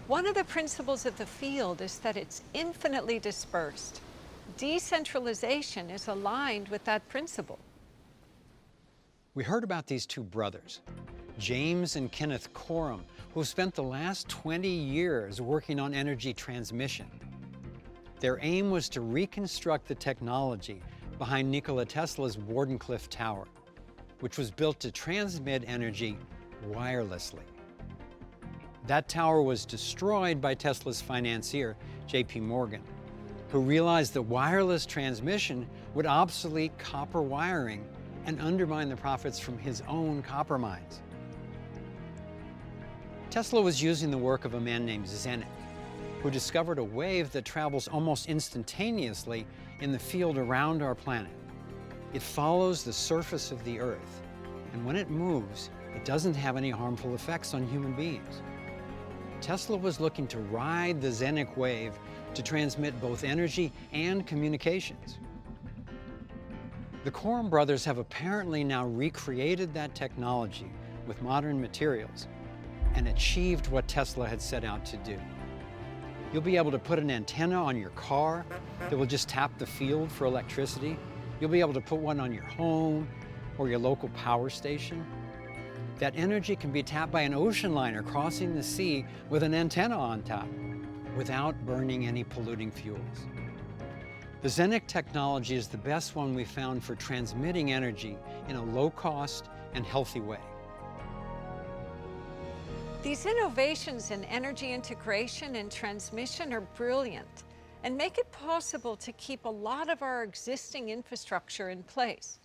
One of the principles of the field is that it's infinitely dispersed. Decentralization is aligned with that principle. We heard about these two brothers, James and Kenneth Coram, who spent the last 20 years working on energy transmission. Their aim was to reconstruct the technology behind Nikola Tesla's Wardenclyffe Tower, which was built to transmit energy wirelessly. That tower was destroyed by Tesla's financier, J.P. Morgan, who realized that wireless transmission would obsolete copper wiring and undermine the profits from his own copper mines. Tesla was using the work of a man named Zenneck, who discovered a wave that travels almost instantaneously in the field around our planet. It follows the surface of the Earth, and when it moves, it doesn't have any harmful effects on human beings. Tesla was looking to ride the Zenneck wave to transmit both energy and communications. The Coram brothers have apparently now recreated that technology with modern materials and achieved what Tesla had set out to do. You'll be able to put an antenna on your car that will just tap the field for electricity. You'll be able to put one on your home or your local power station. That energy can be tapped by an ocean liner crossing the sea with an antenna on top without burning any polluting fuels. The Zenneck technology is the best one we found for transmitting energy in a low-cost and healthy way. These innovations in energy integration and transmission are brilliant and make it possible to keep a lot of our existing infrastructure in place.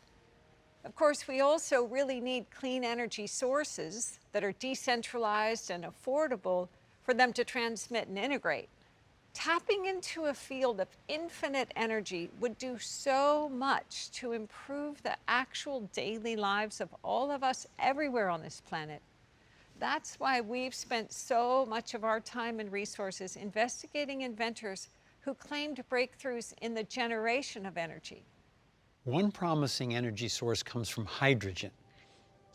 Of course, we also really need clean energy sources that are decentralized and affordable for them to transmit and integrate. Tapping into a field of infinite energy would do so much to improve the actual daily lives of all of us everywhere on this planet. That's why we've spent so much of our time and resources investigating inventors who claimed breakthroughs in the generation of energy. One promising energy source comes from hydrogen.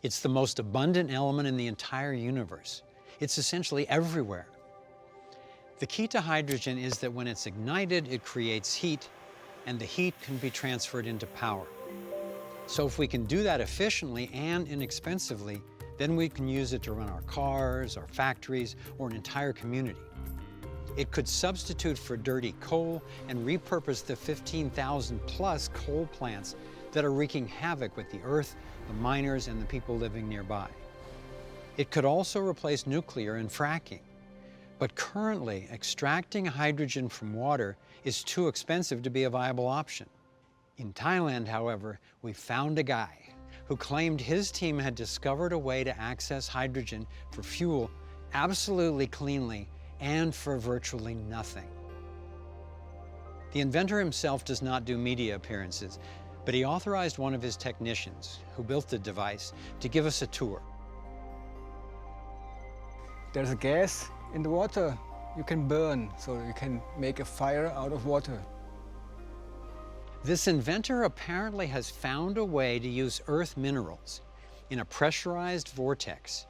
It's the most abundant element in the entire universe. It's essentially everywhere. The key to hydrogen is that when it's ignited, it creates heat, and the heat can be transferred into power. So if we can do that efficiently and inexpensively, then we can use it to run our cars, our factories, or an entire community. It could substitute for dirty coal and repurpose the 15,000 plus coal plants that are wreaking havoc with the earth, the miners, and the people living nearby. It could also replace nuclear and fracking. But currently, extracting hydrogen from water is too expensive to be a viable option. In Thailand, however, we found a guy who claimed his team had discovered a way to access hydrogen for fuel absolutely cleanly and for virtually nothing. The inventor himself does not do media appearances, but he authorized one of his technicians, who built the device, to give us a tour. There's a gas in the water you can burn, so you can make a fire out of water. This inventor apparently has found a way to use earth minerals in a pressurized vortex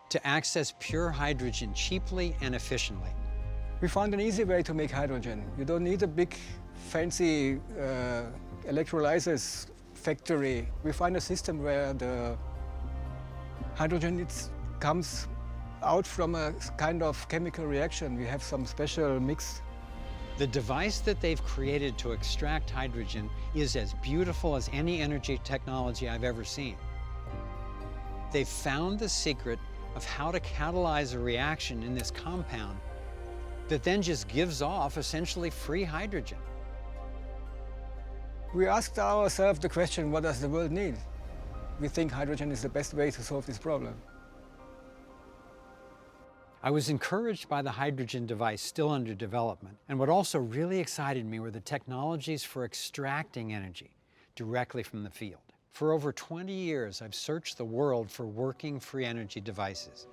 to access pure hydrogen cheaply and efficiently. We found an easy way to make hydrogen. You don't need a big, fancy electrolysis factory. We find a system where the hydrogen comes out from a kind of chemical reaction. We have some special mix. The device that they've created to extract hydrogen is as beautiful as any energy technology I've ever seen. They've found the secret of how to catalyze a reaction in this compound that then just gives off essentially free hydrogen. We asked ourselves the question, what does the world need? We think hydrogen is the best way to solve this problem. I was encouraged by the hydrogen device still under development, and what also really excited me were the technologies for extracting energy directly from the field. For over 20 years, I've searched the world for working free energy devices.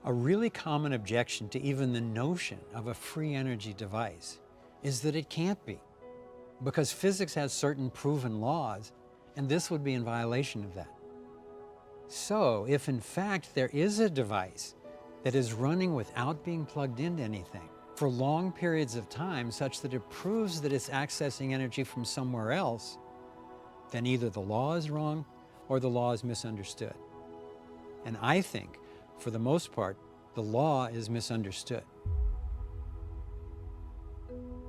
A really common objection to even the notion of a free energy device is that it can't be, because physics has certain proven laws, and this would be in violation of that. So, if in fact there is a device that is running without being plugged into anything for long periods of time such that it proves that it's accessing energy from somewhere else, then either the law is wrong or the law is misunderstood. And I think, for the most part, the law is misunderstood.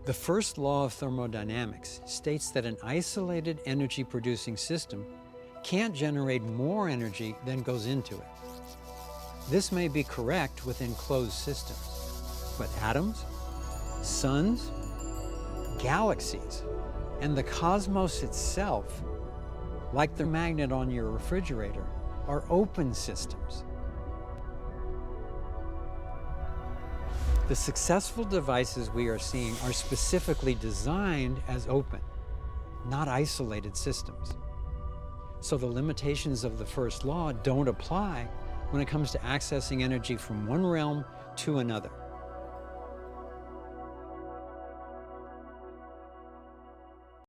The first law of thermodynamics states that an isolated energy-producing system can't generate more energy than goes into it. This may be correct within closed systems, but atoms, suns, galaxies, and the cosmos itself, like the magnet on your refrigerator, are open systems. The successful devices we are seeing are specifically designed as open, not isolated systems. So the limitations of the first law don't apply when it comes to accessing energy from one realm to another.